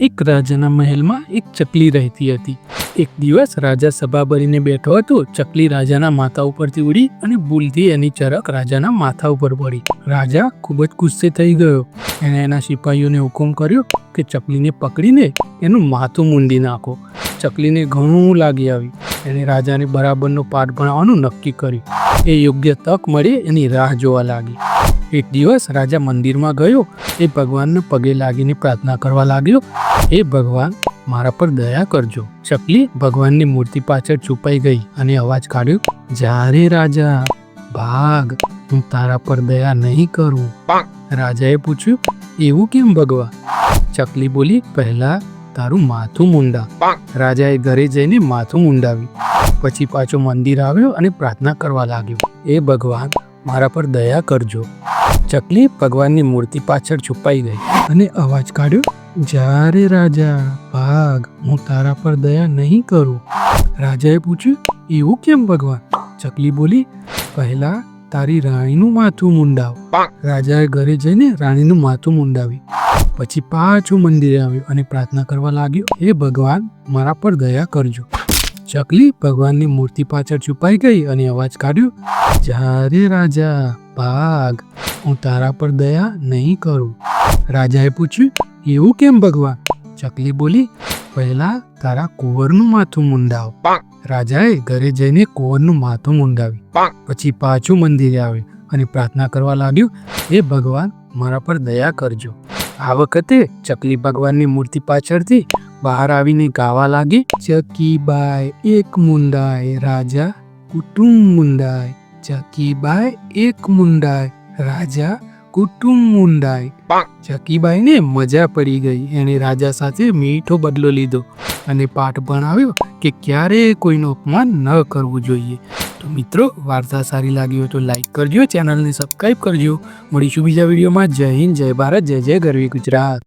એક રાજાના મહેલમાં એક ચકલી રહેતી હતી. એક દિવસ રાજા સભા ભરીને બેઠો હતો. ચકલી રાજાના માથા ઉપરથી ઉડી અને ભૂલથી એની ચરક રાજાના માથા ઉપર પડી. રાજા ખૂબ જ ગુસ્સે થઈ ગયો. એણે એના સિપાહીઓને હુકમ કર્યો કે ચકલીને પકડીને એનું માથું મૂંડી નાખો. ચકલીને ઘણું લાગી આવી. એણે રાજાને બરાબરનો પાઠ ભણાવવાનું નક્કી કર્યું. એ યોગ્ય તક મળે એની રાહ જોવા લાગી. એક દિવસ રાજા મંદિરમાં ગયો. એ ભગવાનને પગે લાગીને પ્રાર્થના કરવા લાગ્યો, હે ભગવાન, મારા પર દયા કરજો. ચકલી ભગવાનની મૂર્તિ પાછળ છુપાઈ ગઈ અને અવાજ કાઢ્યો, જા રે રાજા, ભાગ, હું તારા પર દયા નહીં કરું. રાજાએ પૂછ્યું, એવું કેમ ભગવાન? ચકલી બોલી, પહેલા તારું માથું મૂંડા. રાજાએ ઘરે જઈને માથું મૂંડાવ્યું. પછી પાછો મંદિર આવ્યો અને પ્રાર્થના કરવા લાગ્યો, એ ભગવાન, મારા પર દયા કરજો. ચકલી ભગવાનની મૂર્તિ પાછળ છુપાઈ ગઈ અને અવાજ કાઢ્યો, જા રે રાજા, ભાગ, હું તારા પર દયા નહીં કરું. રાજાએ પૂછ્યું, એવું કેમ ભગવાન? ચકલી બોલી, પહેલા તારી રાણીનું માથું મૂંડાવ. રાજાએ ઘરે જઈને રાણીનું માથું મૂંડાવ્યું. પછી પાછું મંદિરે આવ્યો અને પ્રાર્થના કરવા લાગ્યો, હે ભગવાન, મારા પર દયા કરજો. ચકલી ભગવાનની મૂર્તિ પાછળ છુપાઈ ગઈ અને અવાજ કાઢ્યો, જા રે રાજા, ભાગ, હું તારા પર દયા નહીં કરું. રાજાએ પૂછ્યું, એવું કેમ ભગવાન? ચકલી બોલી, પહેલા તારા કુંવરનું માથું મૂંડાવ. રાજાએ ઘરે જઈને કુંવરનું માથું મૂંડાવ્યું. પછી પાછું મંદિરે આવ્યું અને પ્રાર્થના કરવા લાગ્યો, હે ભગવાન, મારા પર દયા કરજો. આ વખતે ચકલી ભગવાનની મૂર્તિ પાછળથી બહાર આવીને ગાવા લાગી, ચકીબાઈ એક મુંડાય, રાજા કુટુંબ મુંડાય. ચકીબાઈ એક મુંડાય, રાજા કુટુંબ મુંડાય. ચકીબાઈને મજા પડી ગઈ. એણે રાજા સાથે મીઠો બદલો લીધો અને પાઠ ભણાવ્યો કે ક્યારેય કોઈનું અપમાન ન કરવું જોઈએ. તો મિત્રો, વાર્તા સારી લાગી હોય તો લાઈક કરજો, ચેનલને સબસ્ક્રાઈબ કરજો. મળીશું બીજા વિડીયોમાં. જય હિન્દ, જય ભારત, જય જય ગરવી ગુજરાત.